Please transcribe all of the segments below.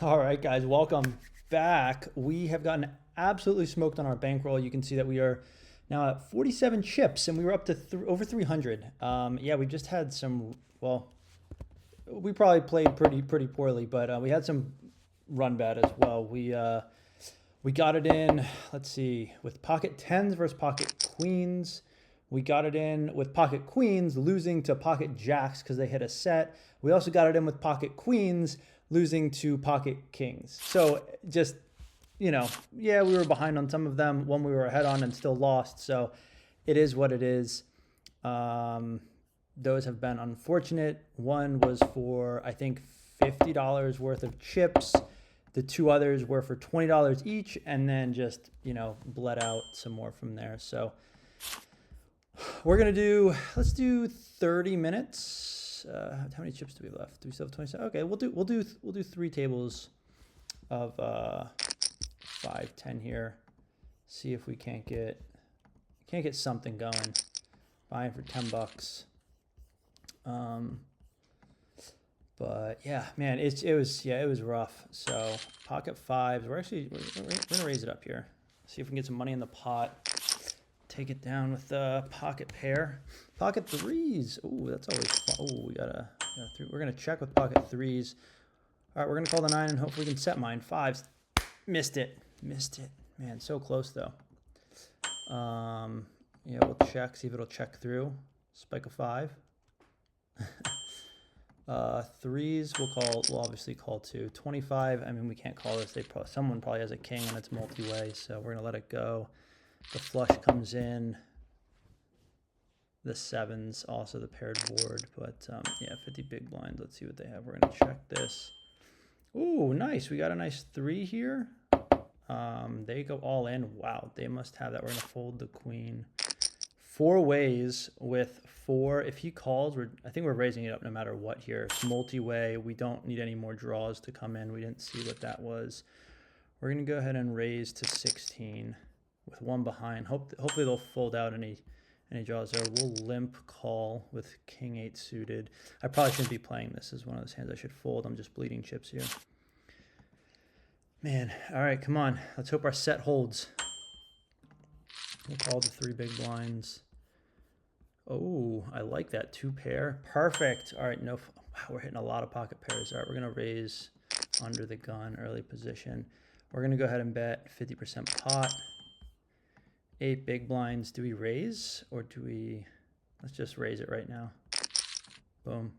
All right, guys, welcome back. We have gotten absolutely smoked on our bankroll. You can see that we are now at 47 chips, and we were up to over 300. Yeah, we just had some. Well, we probably played pretty poorly, but we had some run bad as well. We got it in. Let's see, with pocket tens versus pocket queens. We got it in with pocket queens, losing to pocket jacks because they hit a set. We also got it in with pocket queens, losing to pocket kings. So just, yeah, we were behind on some of them. One we were ahead on and still lost. So it is what it is. Those have been unfortunate. One was for, I think, $50 worth of chips. The two others were for $20 each, and then just, bled out some more from there. So we're going to do, let's do 30 minutes. How many chips do we left? Do we still have 27? Okay, we'll do 3 tables of 5, 10 here. See if we can't get something going. Buying for $10. But yeah, man, it was rough. So pocket fives, we're gonna raise it up here. See if we can get some money in the pot. Take it down with the pocket pair. Pocket threes. Ooh, that's always fun. Oh, we got a three. We're gonna check with pocket threes. All right, we're gonna call the 9 and hopefully we can set mine. Fives. Missed it. Man, so close though. Yeah, we'll check, see if it'll check through. Spike a 5. Threes, we'll obviously call 2. 25, I mean, we can't call this. Someone probably has a king and it's multi-way, so we're gonna let it go. The flush comes in. The sevens, also the paired board, but yeah, 50 big blinds. Let's see what they have. We're gonna check this. Ooh, nice. We got a nice 3 here. They go all in. Wow, they must have that. We're gonna fold the queen. 4 ways with 4. If he calls, I think we're raising it up no matter what here. It's multi-way. We don't need any more draws to come in. We didn't see what that was. We're gonna go ahead and raise to 16 with 1 behind. Hopefully they'll fold out any draws there. We'll limp call with king 8 suited. I probably shouldn't be playing this as one of those hands I should fold. I'm just bleeding chips here. Man, all right, come on. Let's hope our set holds. We'll call the 3 big blinds. Oh, I like that 2 pair. Perfect. All right, wow, we're hitting a lot of pocket pairs. All right, we're gonna raise under the gun, early position. We're gonna go ahead and bet 50% pot. 8 big blinds. Do we raise or do we? Let's just raise it right now. Boom.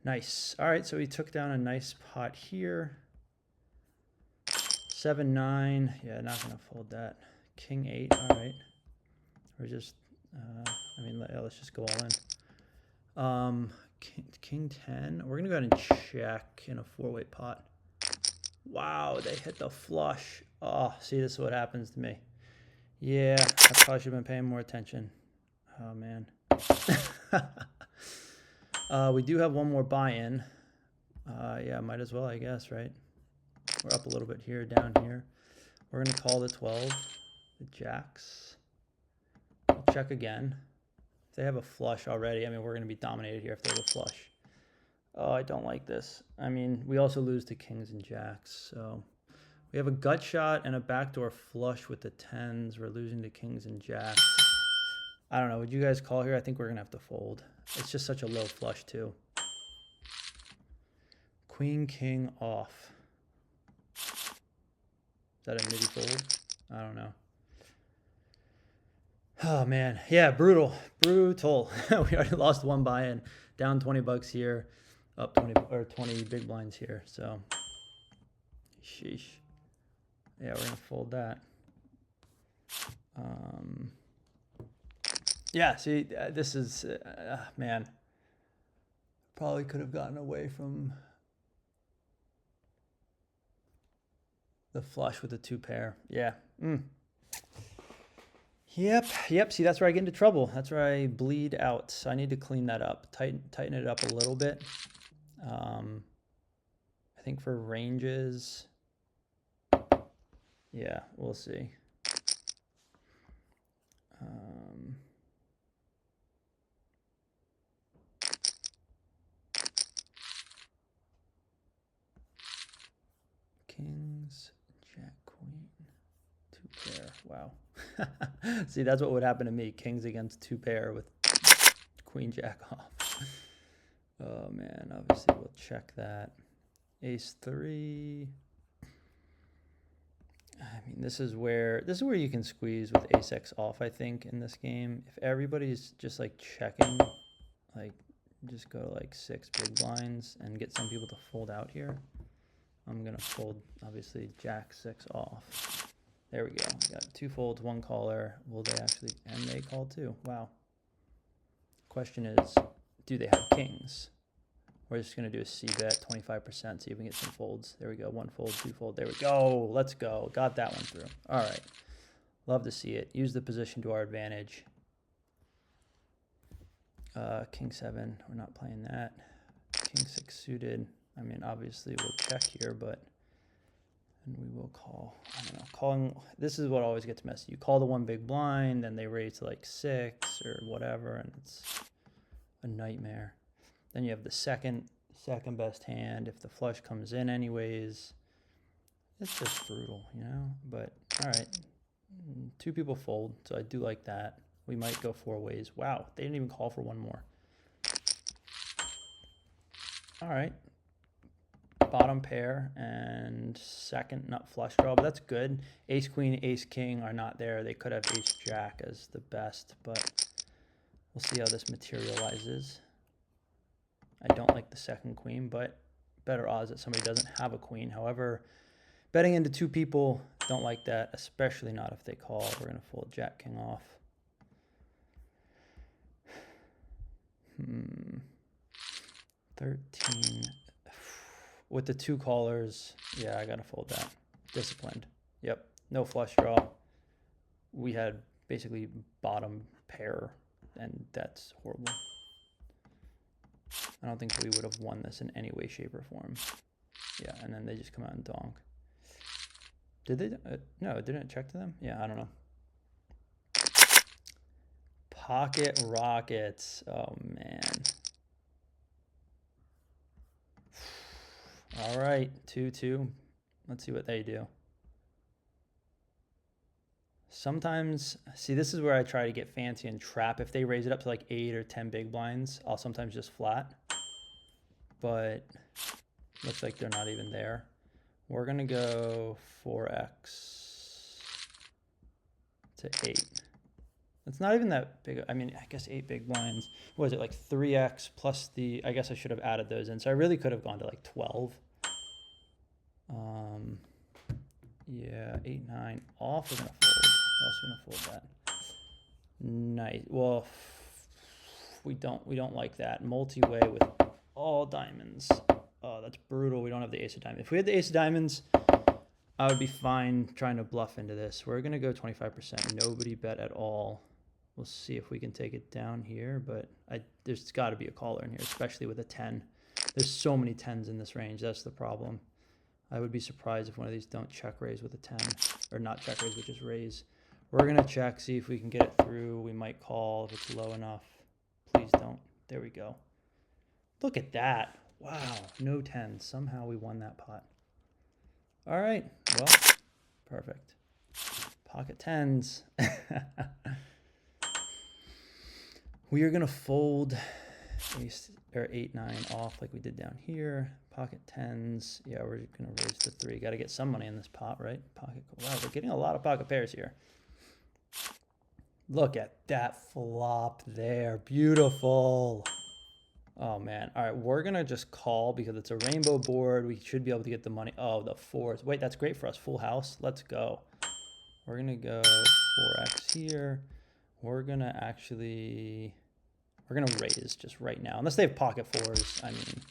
Nice. All right, so we took down a nice pot here. 7, 9. Yeah, not gonna fold that. King 8. All right. We're just. Let's just go all in. King 10. We're gonna go ahead and check in a 4-way pot. Wow, they hit the flush. Oh, see, this is what happens to me. Yeah, I probably should have been paying more attention. Oh, man. We do have one more buy-in. Yeah, might as well, I guess, right? We're up a little bit here, down here. We're going to call the 12, the jacks. We'll check again. If they have a flush already, I mean, we're going to be dominated here if they have a flush. Oh, I don't like this. I mean, we also lose to kings and jacks, so... We have a gut shot and a backdoor flush with the 10s. We're losing to kings and jacks. I don't know. Would you guys call here? I think we're going to have to fold. It's just such a low flush, too. Queen, king, off. Is that a midi fold? I don't know. Oh, man. Yeah, brutal. Brutal. We already lost 1 buy-in. Down $20 here. Up 20 big blinds here. So, sheesh. Yeah, we're going to fold that. Yeah, see, this is, man, probably could have gotten away from the flush with the 2 pair. Yeah. Yep. See, that's where I get into trouble. That's where I bleed out. So I need to clean that up, tighten it up a little bit. I think for ranges... Yeah, we'll see. Wow. See, that's what would happen to me. Kings against 2 pair with queen jack off. Oh man, obviously we'll check that. Ace 3. I mean, this is where you can squeeze with ace x off, I think, in this game. If everybody's just like checking, like just go to like 6 big blinds and get some people to fold out here. I'm gonna fold obviously jack 6 off. There we go. We got 2 folds, 1 caller. Will they actually, and they call too. Wow. Question is, do they have kings? We're just going to do a C bet, 25%, see if we can get some folds. There we go, 1 fold, 2 fold, there we go. Let's go, got that one through. All right, love to see it. Use the position to our advantage. King 7, we're not playing that. King 6 suited. I mean, obviously we'll check here, but, and we will call. I don't know, calling, this is what always gets messy. You call the 1 big blind, then they raise to like 6 or whatever, and it's a nightmare. Then you have the second best hand. If the flush comes in anyways, it's just brutal, you know? But all right, 2 people fold, so I do like that. We might go 4 ways. Wow, they didn't even call for 1 more. All right, bottom pair and second nut flush draw, but that's good. Ace queen, ace king are not there. They could have ace jack as the best, but we'll see how this materializes. I don't like the second queen, but better odds that somebody doesn't have a queen. However, betting into 2 people, don't like that, especially not if they call. We're going to fold jack king off. 13. With the 2 callers, yeah, I got to fold that. Disciplined. Yep, no flush draw. We had basically bottom pair, and that's horrible. I don't think we would have won this in any way, shape, or form. Yeah, and then they just come out and donk. Did they? No, didn't it check to them? Yeah, I don't know. Pocket rockets. Oh, man. All right, 2-2. Let's see what they do. Sometimes, see, this is where I try to get fancy and trap. If they raise it up to like 8 or 10 big blinds, I'll sometimes just flat. But looks like they're not even there. We're going to go 4x to 8. It's not even that big. I mean, I guess 8 big blinds. What is it, like 3x plus the, I guess I should have added those in. So I really could have gone to like 12. Yeah, 8, 9 off. We're going to fold. We're also going to fold that. Nice. Well, we don't like that. Multi-way with all diamonds. Oh, that's brutal. We don't have the ace of diamonds. If we had the ace of diamonds, I would be fine trying to bluff into this. We're going to go 25%. Nobody bet at all. We'll see if we can take it down here, but there's got to be a caller in here, especially with a 10. There's so many 10s in this range. That's the problem. I would be surprised if one of these don't check raise with a 10, or not check raise, but just raise. We're going to check, see if we can get it through. We might call if it's low enough. Please don't. There we go. Look at that. Wow, no 10s. Somehow we won that pot. All right, well, perfect. Pocket 10s. We are going to fold ace or 8, 9 off like we did down here. Pocket 10s. Yeah, we're going to raise to 3. Got to get some money in this pot, right? Pocket. Wow, we're getting a lot of pocket pairs here. Look at that flop there. Beautiful. Oh, man. All right, we're going to just call because it's a rainbow board. We should be able to get the money. Oh, the 4s. Wait, that's great for us. Full house. Let's go. We're going to go 4x here. We're going to actually... We're going to raise just right now. Unless they have pocket 4s. I mean,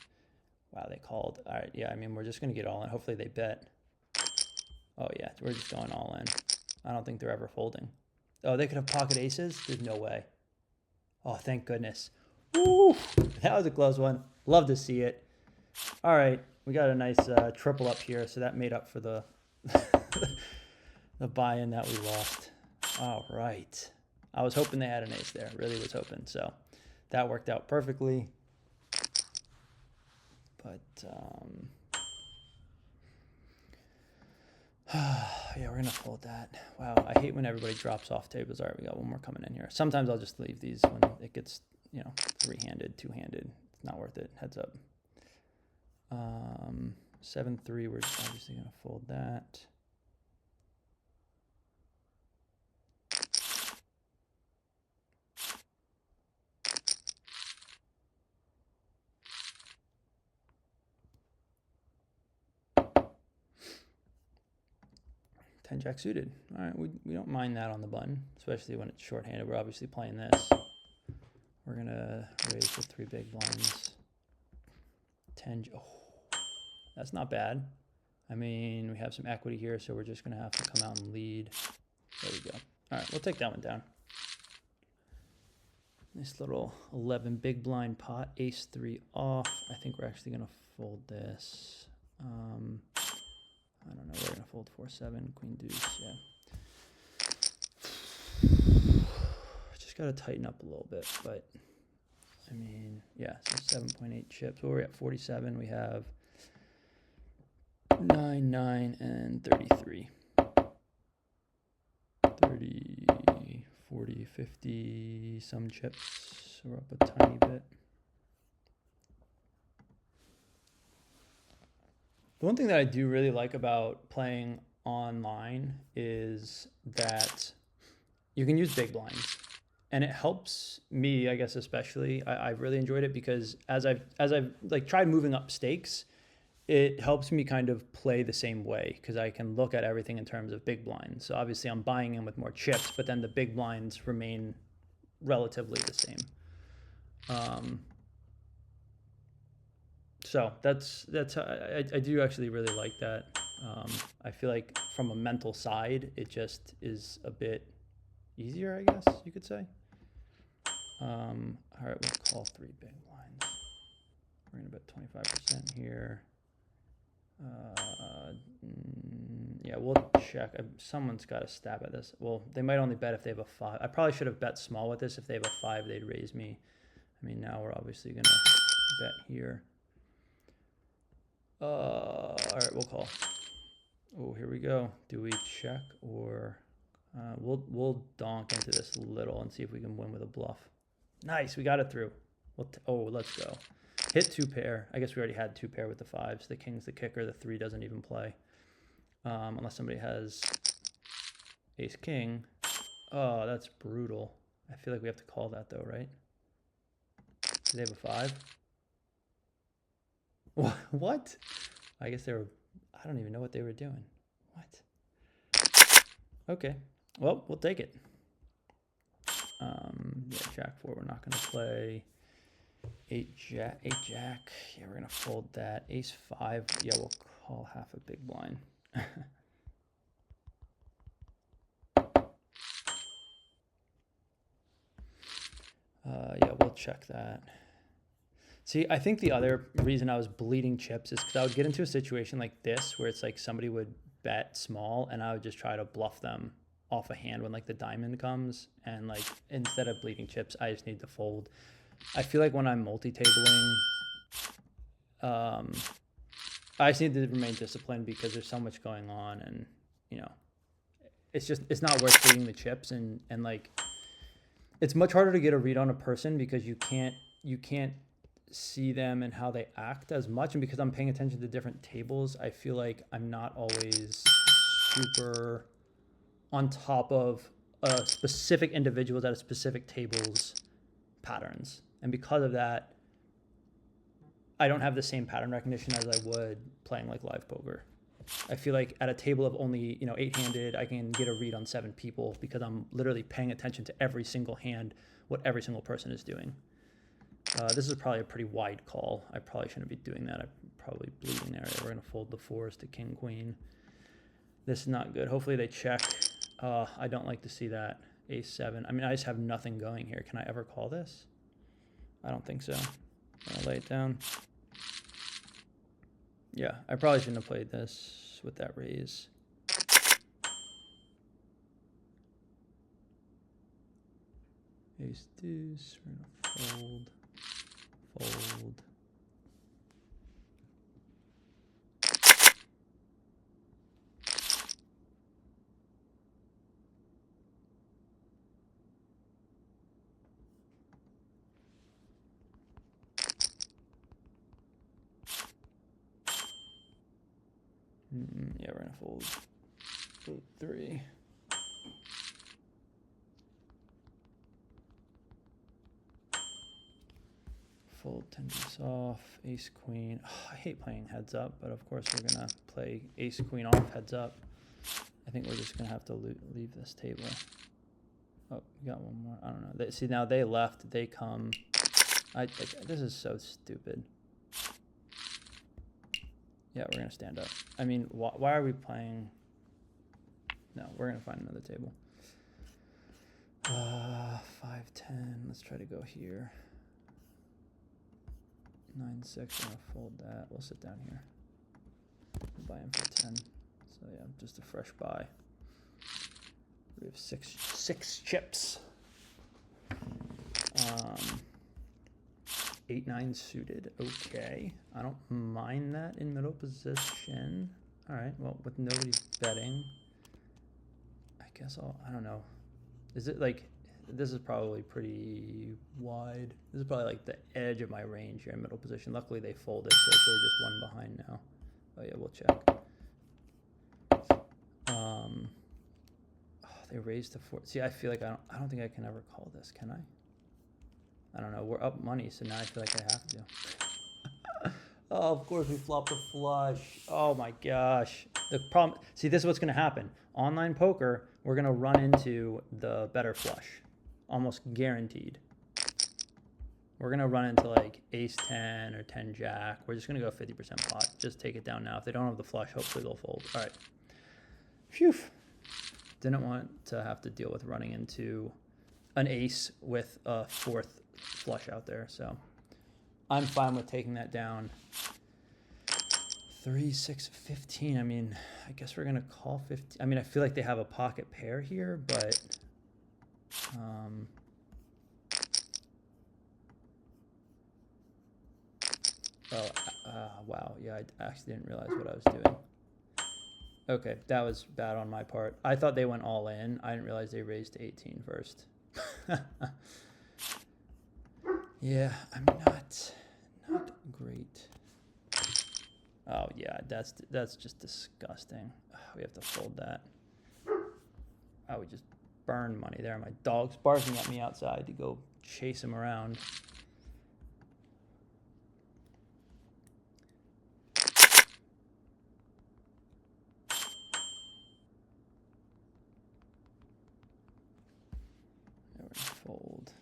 wow, they called. All right, yeah, I mean, we're just going to get all in. Hopefully they bet. Oh, yeah, we're just going all in. I don't think they're ever folding. Oh, they could have pocket aces? There's no way. Oh, thank goodness. Woo! That was a close one. Love to see it. All right, we got a nice triple up here, so that made up for the the buy-in that we lost. All right. I was hoping they had an ace there. Really was hoping. So that worked out perfectly. But Yeah, we're gonna fold that. Wow, I hate when everybody drops off tables. All right, we got one more coming in here. Sometimes I'll just leave these when it gets, you know, three-handed, two-handed. It's not worth it. Heads up. 7-3. We're obviously gonna fold that. Jack suited. All right, we don't mind that on the button, especially when it's shorthanded. We're obviously playing this. We're gonna raise the 3 big blinds. 10. Oh, that's not bad. I mean, we have some equity here, so we're just gonna have to come out and lead. There we go. All right, we'll take that one down. Nice little 11 big blind pot. Ace 3 off. I think we're actually gonna fold this. I don't know. We're gonna fold 4-7, queen deuce. Yeah. Just gotta tighten up a little bit, but I mean, yeah. So 7.8 chips. Well, we're at 47. We have 9, 9, and 33. 30, 40, 50. Some chips. We're up a tiny bit. The one thing that I do really like about playing online is that you can use big blinds, and it helps me, I guess, especially. I've really enjoyed it because as I've like tried moving up stakes, it helps me kind of play the same way because I can look at everything in terms of big blinds. So obviously I'm buying in with more chips, but then the big blinds remain relatively the same. So that's how I do actually really like that. I feel like from a mental side, it just is a bit easier, I guess you could say. All right, we'll call 3 big blinds. We're gonna bet 25% here. Yeah, we'll check. Someone's got to stab at this. Well, they might only bet if they have a 5. I probably should have bet small with this. If they have a 5, they'd raise me. I mean, now we're obviously gonna bet here. All right, we'll call. Oh, here we go. Do we check or we'll donk into this little and see if we can win with a bluff. Nice, we got it through. Oh, let's go. Hit 2 pair. I guess we already had 2 pair with the 5s. The king's the kicker. The 3 doesn't even play. Unless somebody has ace king. Oh, that's brutal. I feel like we have to call that though, right? Do they have a 5? What? I guess they were, I don't even know what they were doing. What? Okay. Well, we'll take it. Yeah, jack 4, we're not going to play. 8 jack. Yeah, we're going to fold that. Ace 5. Yeah, we'll call half a big blind. Yeah, we'll check that. See, I think the other reason I was bleeding chips is because I would get into a situation like this where it's like somebody would bet small and I would just try to bluff them off a hand when like the diamond comes, and like instead of bleeding chips, I just need to fold. I feel like when I'm multi-tabling, I just need to remain disciplined because there's so much going on, and you know, it's not worth bleeding the chips, and like it's much harder to get a read on a person because you can't see them and how they act as much, and because I'm paying attention to different tables, I feel like I'm not always super on top of specific individuals at a specific table's patterns, and because of that, I don't have the same pattern recognition as I would playing like live poker. I feel like at a table of only 8-handed, I can get a read on 7 people because I'm literally paying attention to every single hand, what every single person is doing. This is probably a pretty wide call. I probably shouldn't be doing that. I'm probably bleeding there. We're going to fold the 4s to king, queen. This is not good. Hopefully they check. I don't like to see that. Ace 7. I mean, I just have nothing going here. Can I ever call this? I don't think so. I'll lay it down. Yeah, I probably shouldn't have played this with that raise. Ace deuce. We're going to fold. Fold. Yeah, we're gonna fold 3. Fold 10 deuce off, ace queen. Oh, I hate playing heads up, but of course we're gonna play ace queen off heads up. I think we're just gonna have to leave this table. Oh, we got one more. I don't know. See, now they left. They come. This is so stupid. Yeah, we're gonna stand up. I mean, why are we playing? No, we're gonna find another table. 5-10. Let's try to go here. 9-6. I'm gonna fold that. We'll sit down here. We'll buy him for 10. So yeah, just a fresh buy. We have six chips. 8-9 suited. Okay, I don't mind that in middle position. All right. Well, with nobody betting, I guess I don't know. Is it like? This is probably pretty wide. This is probably like the edge of my range here in middle position. Luckily they folded, so it's really just one behind now. Oh yeah, we'll check. Oh, they raised to 4. See, I feel like I don't think I can ever call this, can I? I don't know. We're up money, so now I feel like I have to. Oh, of course we flopped a flush. Oh my gosh. The problem. See, this is what's going to happen. Online poker, we're going to run into the better flush. Almost guaranteed. We're going to run into like ace 10 or 10 jack. We're just going to go 50% pot. Just take it down now. If they don't have the flush, hopefully they'll fold. All right. Phew. Didn't want to have to deal with running into an ace with a 4th flush out there. So I'm fine with taking that down. 3, 6, 15. I mean, I guess we're going to call 15. I mean, I feel like they have a pocket pair here, but wow. Yeah, I actually didn't realize what I was doing. Okay, that was bad on my part. I thought they went all in. I didn't realize they raised to 18 first. Yeah, I'm not great. Oh yeah, that's just disgusting. We have to fold that. Oh, we just burned money there. My dog's barking at me outside to go chase him around. There we fold.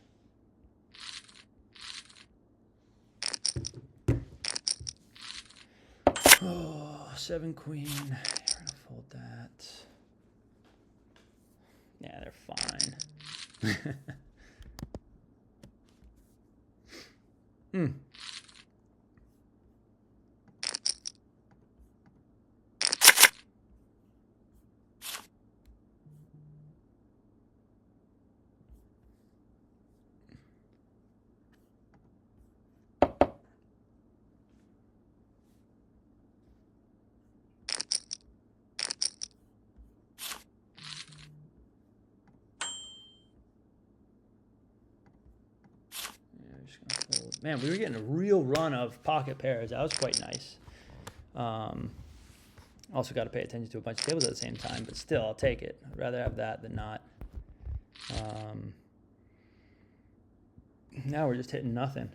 Oh, 7 queen. We're gonna fold that. Yeah, they're fine. Man, we were getting a real run of pocket pairs. That was quite nice. Also got to pay attention to a bunch of tables at the same time, but still, I'll take it. I'd rather have that than not. Now we're just hitting nothing.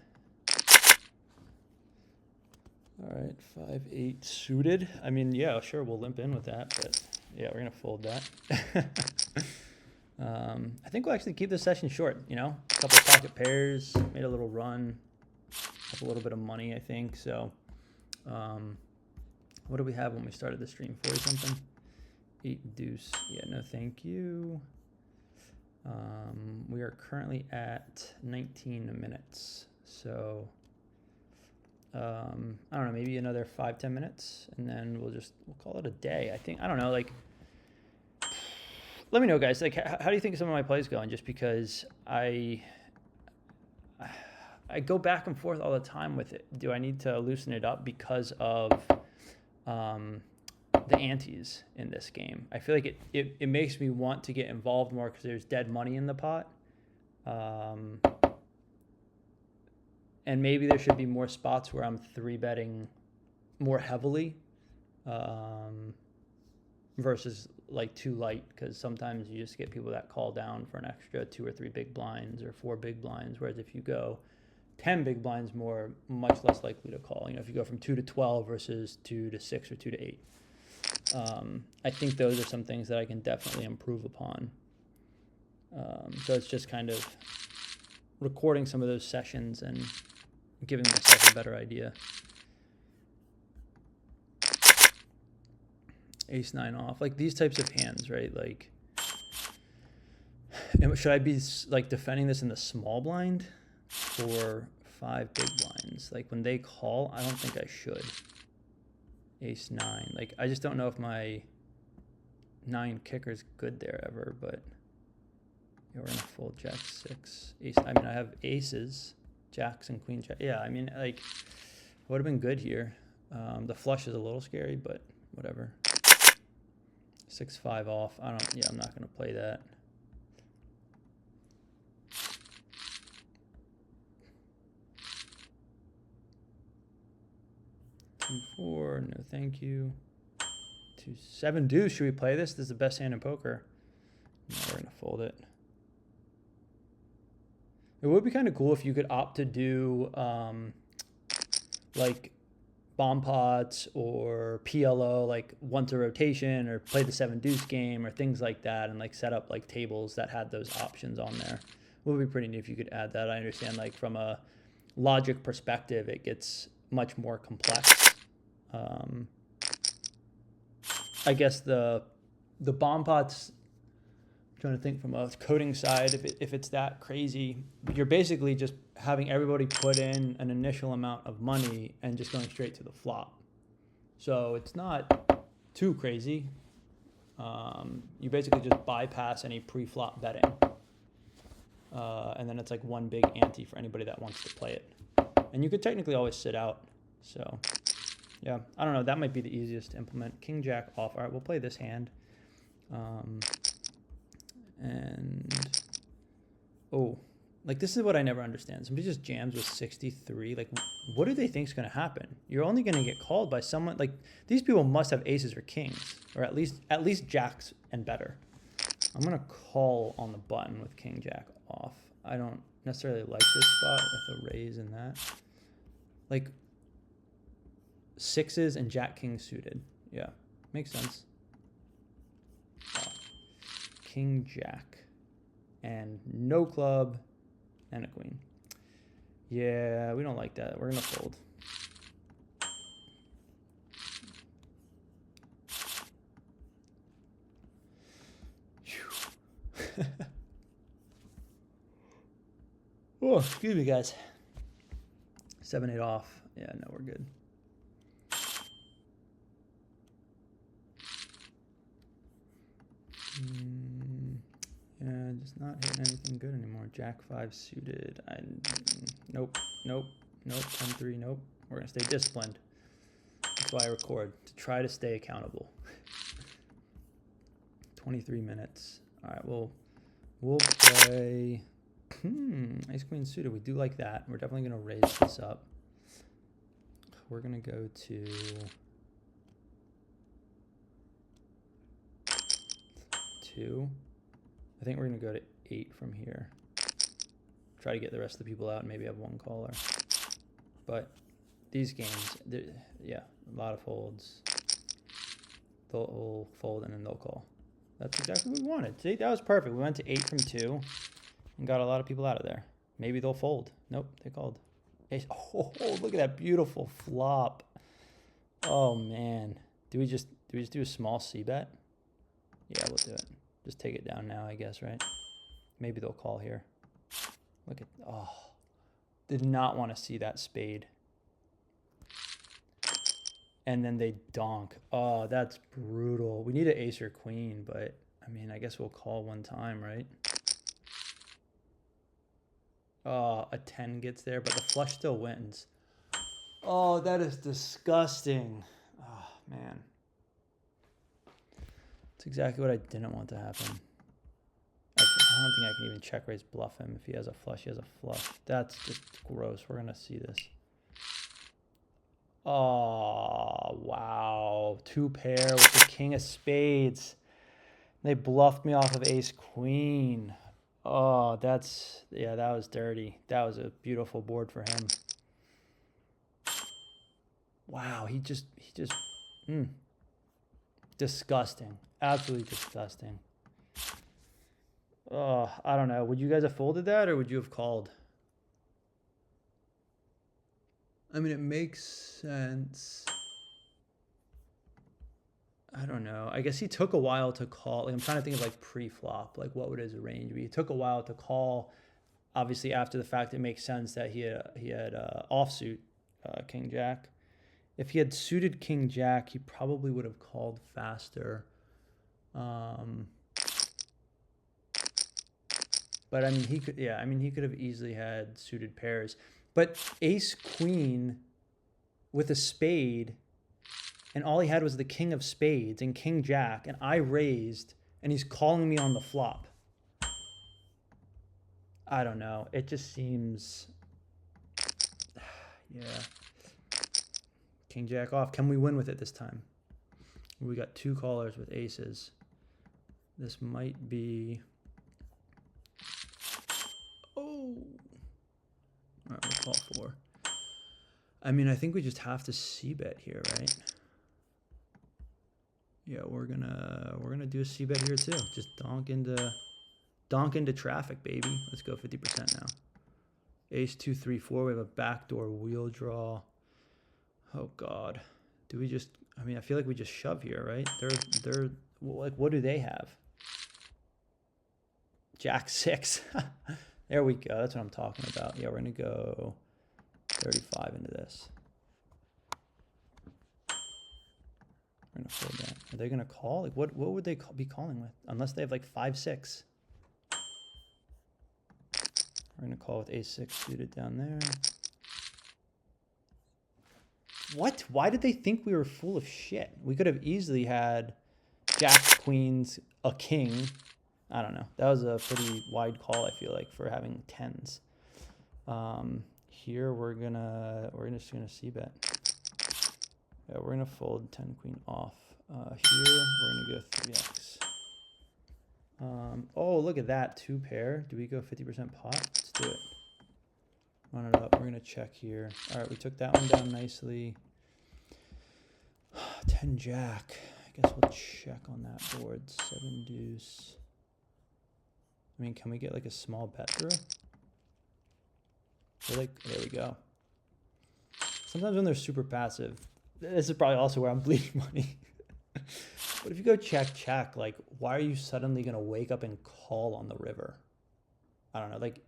All right, 5-8 suited. I mean, yeah, sure, we'll limp in with that, but yeah, we're going to fold that. I think we'll actually keep this session short, you know? A couple of pocket pairs, made a little run, up a little bit of money, I think. So, what do we have when we started the stream? 40 something? 8 deuce. Yeah, no thank you. We are currently at 19 minutes. So, I don't know, maybe another 5-10 minutes, and then we'll call it a day. I think, I don't know, like, let me know, guys, like, how do you think some of my plays going? Just because I go back and forth all the time with it. Do I need to loosen it up because of the antes in this game? I feel like it makes me want to get involved more because there's dead money in the pot. And maybe there should be more spots where I'm 3-betting more heavily versus like too light, because sometimes you just get people that call down for an extra 2 or 3 big blinds or 4 big blinds, whereas if you go 10 big blinds more, much less likely to call. You know, if you go from 2 to 12 versus 2 to 6 or 2 to 8. I think those are some things that I can definitely improve upon. So it's just kind of recording some of those sessions and giving myself a better idea. Ace-9 off, like these types of hands, right? Like, should I be like defending this in the small blind or 5 big blinds? Like when they call, I don't think I should. Ace-9, like I just don't know if my 9 kicker's good there ever, but yeah, we're gonna fold Jack-6, ace. I mean, I have aces, jacks and queen jack. Yeah, I mean, like, would have been good here. The flush is a little scary, but whatever. 6-5 off. I'm not gonna play that. 2-4, no thank you. 2-7 deuce. Should we play this? This is the best hand in poker. No, we're gonna fold it. It would be kind of cool if you could opt to do like bomb pots or PLO like once a rotation, or play the 7 deuce game or things like that, and like set up like tables that had those options on there. It would be pretty neat if you could add that. I understand like from a logic perspective it gets much more complex. I guess the bomb pots, I'm trying to think from a coding side, if it's that crazy, you're basically just having everybody put in an initial amount of money and just going straight to the flop. So it's not too crazy. You basically just bypass any pre-flop betting. And then it's like one big ante for anybody that wants to play it. And you could technically always sit out. So yeah, I don't know. That might be the easiest to implement. King Jack off. All right, we'll play this hand. And oh, like this is what I never understand. Somebody just jams with 63. Like, what do they think is going to happen? You're only going to get called by someone. Like, these people must have aces or kings, or at least jacks and better. I'm going to call on the button with King Jack off. I don't necessarily like this spot with a raise in that. Like, 6s and Jack King suited. Yeah, makes sense. King Jack and no club and a queen. Yeah, we don't like that. We're gonna fold. Oh, excuse me, guys. 7-8 off. Yeah, no, we're good. Yeah, just not hitting anything good anymore. Jack 5 suited. Nope. 10-3, nope. We're gonna stay disciplined. That's why I record, to try to stay accountable. 23 minutes. All right, we'll play. Ace Queen suited. We do like that. We're definitely gonna raise this up. We're gonna go to 2. I think we're gonna go to 8 from here. Try to get the rest of the people out and maybe have one caller. But these games, yeah, a lot of folds. They'll fold and then they'll call. That's exactly what we wanted. See, that was perfect. We went to 8 from 2 and got a lot of people out of there. Maybe they'll fold. Nope, they called. Ace. Oh, look at that beautiful flop. Oh man. Do we just do a small C bet? Yeah, we'll do it. Just take it down now, I guess, right? Maybe they'll call here. Look at, oh, did not want to see that spade. And then they donk. Oh, that's brutal. We need an ace or queen, but I mean, I guess we'll call one time, right? Oh, a 10 gets there, but the flush still wins. Oh, that is disgusting. Oh, man. That's exactly what I didn't want to happen. I don't think I can even check raise bluff him. If he has a flush, he has a flush. That's just gross. We're going to see this. Oh, wow. Oh, 2-pair with the king of spades. They bluffed me off of ace queen. Oh, yeah, that was dirty. That was a beautiful board for him. Wow, he just disgusting. Absolutely disgusting. Oh, I don't know. Would you guys have folded that or would you have called? I mean, it makes sense. I don't know. I guess he took a while to call. Like, I'm trying to think of like pre-flop. Like, what would his range be? He took a while to call. Obviously, after the fact, it makes sense that he had offsuit king jack. If he had suited king jack, he probably would have called faster. But I mean, he could. Yeah, I mean, he could have easily had suited pairs. But ace queen with a spade, and all he had was the king of spades and king jack, and I raised, and he's calling me on the flop. I don't know. It just seems, yeah. King jack off. Can we win with it this time? We got 2 callers with aces. This might be, oh. All right, we'll call 4. I mean, I think we just have to c-bet here, right? Yeah, we're gonna do a c-bet here too. Just donk into traffic, baby. Let's go 50% now. Ace 2 3 4. We have a backdoor wheel draw. Oh God, do we just? I mean, I feel like we just shove here, right? They're like, what do they have? Jack 6. There we go. That's what I'm talking about. Yeah, we're gonna go 35 into this. We're gonna fold that. Are they gonna call? Like, what would they be calling with? Unless they have like 5-6. We're gonna call with ace-6 suited down there. What? Why did they think we were full of shit? We could have easily had jacks, queens, a king. I don't know. That was a pretty wide call, I feel like, for having 10s. Here we're just gonna c-bet. Yeah, we're gonna fold 10 queen off. Here we're gonna go 3x. Oh, look at that, 2-pair. Do we go 50% pot? Let's do it. Run it up. We're gonna check here. All right, we took that one down nicely. 10 jack. I guess we'll check on that board. 7 deuce. I mean, can we get like a small bet through? There we go. Sometimes when they're super passive, this is probably also where I'm bleeding money. But if you go check, like, why are you suddenly going to wake up and call on the river? I don't know. Like,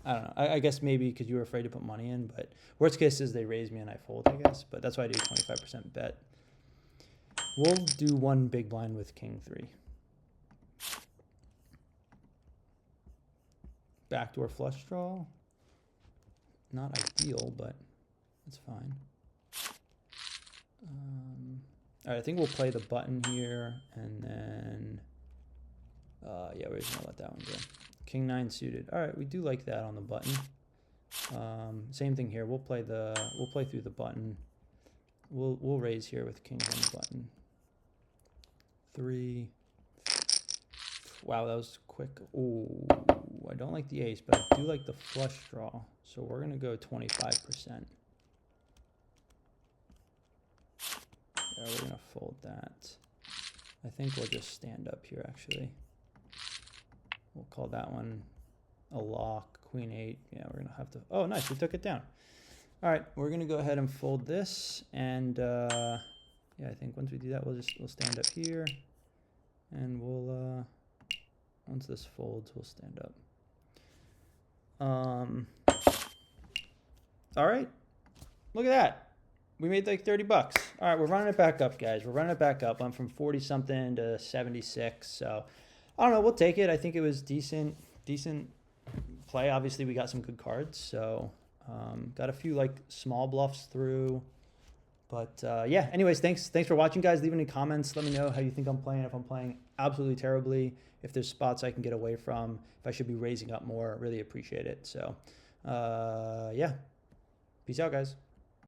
I don't know. I guess maybe because you were afraid to put money in, but worst case is they raise me and I fold, I guess. But that's why I do 25% bet. We'll do 1 big blind with king 3. Backdoor flush draw. Not ideal, but it's fine. All right, I think we'll play the button here, and then, yeah, we're just gonna let that one go. King 9 suited. All right, we do like that on the button. Same thing here. We'll play through the button. We'll raise here with kings on the button. 3. Wow, that was quick. Ooh, I don't like the ace, but I do like the flush draw. So we're gonna go 25%. Yeah, we're gonna fold that. I think we'll just stand up here, actually. We'll call that one a lock. Queen 8. Yeah, we're gonna have to. Oh, nice. We took it down. All right, we're gonna go ahead and fold this, and yeah, I think once we do that, we'll stand up here, and we'll once this folds, we'll stand up. All right, look at that. We made like 30 bucks. All right, we're running it back up, guys. We're running it back up. I'm from 40 something to 76. So I don't know. We'll take it. I think it was decent play. Obviously, we got some good cards. So got a few like small bluffs through. But yeah, anyways, thanks for watching, guys. Leave any comments. Let me know how you think I'm playing. If I'm playing absolutely terribly, if there's spots I can get away from, if I should be raising up more, really appreciate it. So yeah, peace out, guys.